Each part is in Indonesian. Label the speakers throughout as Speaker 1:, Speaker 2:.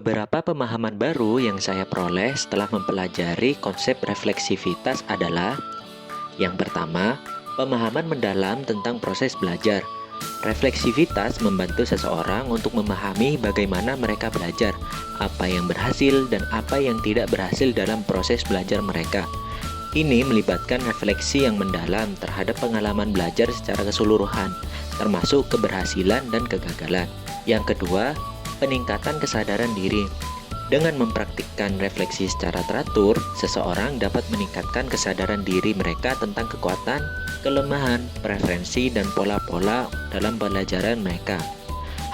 Speaker 1: Beberapa pemahaman baru yang saya peroleh setelah mempelajari konsep refleksivitas adalah: yang pertama, pemahaman mendalam tentang proses belajar. Refleksivitas membantu seseorang untuk memahami bagaimana mereka belajar, apa yang berhasil dan apa yang tidak berhasil dalam proses belajar mereka. Ini melibatkan refleksi yang mendalam terhadap pengalaman belajar secara keseluruhan, termasuk keberhasilan dan kegagalan. Yang kedua, peningkatan kesadaran diri. Dengan mempraktikkan refleksi secara teratur, seseorang dapat meningkatkan kesadaran diri mereka tentang kekuatan, kelemahan, preferensi, dan pola-pola dalam pelajaran mereka.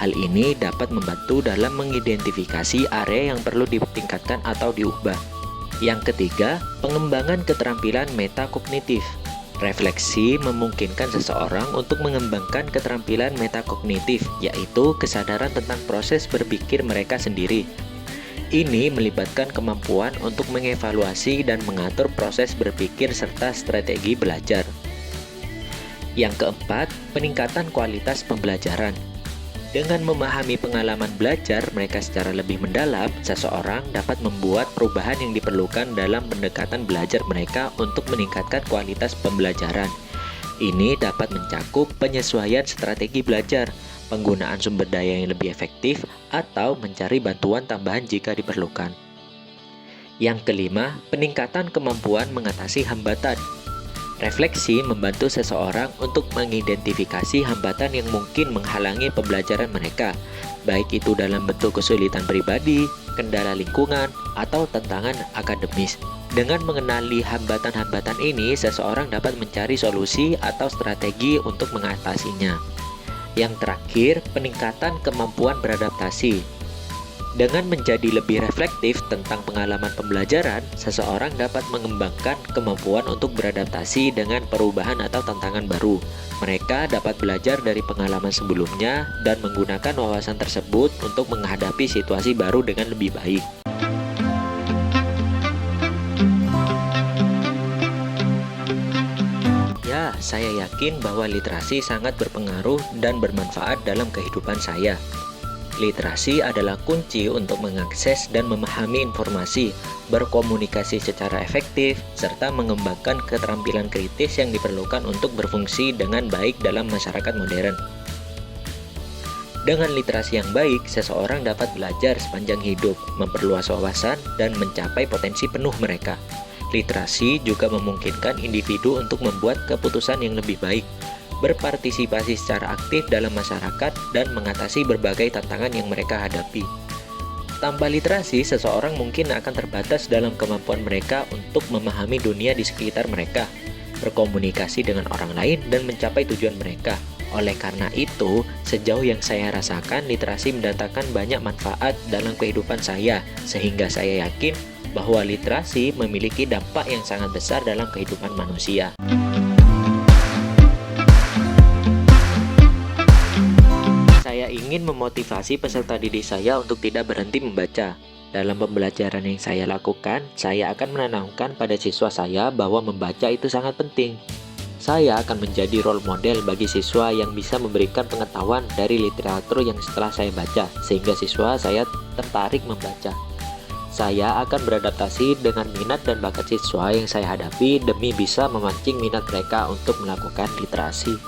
Speaker 1: Hal ini dapat membantu dalam mengidentifikasi area yang perlu ditingkatkan atau diubah. Yang ketiga, pengembangan keterampilan metakognitif. Refleksi memungkinkan seseorang untuk mengembangkan keterampilan metakognitif, yaitu kesadaran tentang proses berpikir mereka sendiri. Ini melibatkan kemampuan untuk mengevaluasi dan mengatur proses berpikir serta strategi belajar. Yang keempat, peningkatan kualitas pembelajaran. Dengan memahami pengalaman belajar mereka secara lebih mendalam, seseorang dapat membuat perubahan yang diperlukan dalam pendekatan belajar mereka untuk meningkatkan kualitas pembelajaran. Ini dapat mencakup penyesuaian strategi belajar, penggunaan sumber daya yang lebih efektif, atau mencari bantuan tambahan jika diperlukan. Yang kelima, peningkatan kemampuan mengatasi hambatan. Refleksi membantu seseorang untuk mengidentifikasi hambatan yang mungkin menghalangi pembelajaran mereka, baik itu dalam bentuk kesulitan pribadi, kendala lingkungan, atau tantangan akademis. Dengan mengenali hambatan-hambatan ini, seseorang dapat mencari solusi atau strategi untuk mengatasinya. Yang terakhir, peningkatan kemampuan beradaptasi. Dengan menjadi lebih reflektif tentang pengalaman pembelajaran, seseorang dapat mengembangkan kemampuan untuk beradaptasi dengan perubahan atau tantangan baru. Mereka dapat belajar dari pengalaman sebelumnya dan menggunakan wawasan tersebut untuk menghadapi situasi baru dengan lebih baik. Ya, saya yakin bahwa literasi sangat berpengaruh dan bermanfaat dalam kehidupan saya. Literasi adalah kunci untuk mengakses dan memahami informasi, berkomunikasi secara efektif, serta mengembangkan keterampilan kritis yang diperlukan untuk berfungsi dengan baik dalam masyarakat modern. Dengan literasi yang baik, seseorang dapat belajar sepanjang hidup, memperluas wawasan, dan mencapai potensi penuh mereka. Literasi juga memungkinkan individu untuk membuat keputusan yang lebih baik, berpartisipasi secara aktif dalam masyarakat, dan mengatasi berbagai tantangan yang mereka hadapi. Tanpa literasi, seseorang mungkin akan terbatas dalam kemampuan mereka untuk memahami dunia di sekitar mereka, berkomunikasi dengan orang lain, dan mencapai tujuan mereka. Oleh karena itu, sejauh yang saya rasakan, literasi mendatangkan banyak manfaat dalam kehidupan saya, sehingga saya yakin bahwa literasi memiliki dampak yang sangat besar dalam kehidupan manusia. Saya ingin memotivasi peserta didik saya untuk tidak berhenti membaca. Dalam pembelajaran yang saya lakukan, saya akan menanamkan pada siswa saya bahwa membaca itu sangat penting. Saya akan menjadi role model bagi siswa yang bisa memberikan pengetahuan dari literatur yang setelah saya baca, sehingga siswa saya tertarik membaca. Saya akan beradaptasi dengan minat dan bakat siswa yang saya hadapi demi bisa memancing minat mereka untuk melakukan literasi.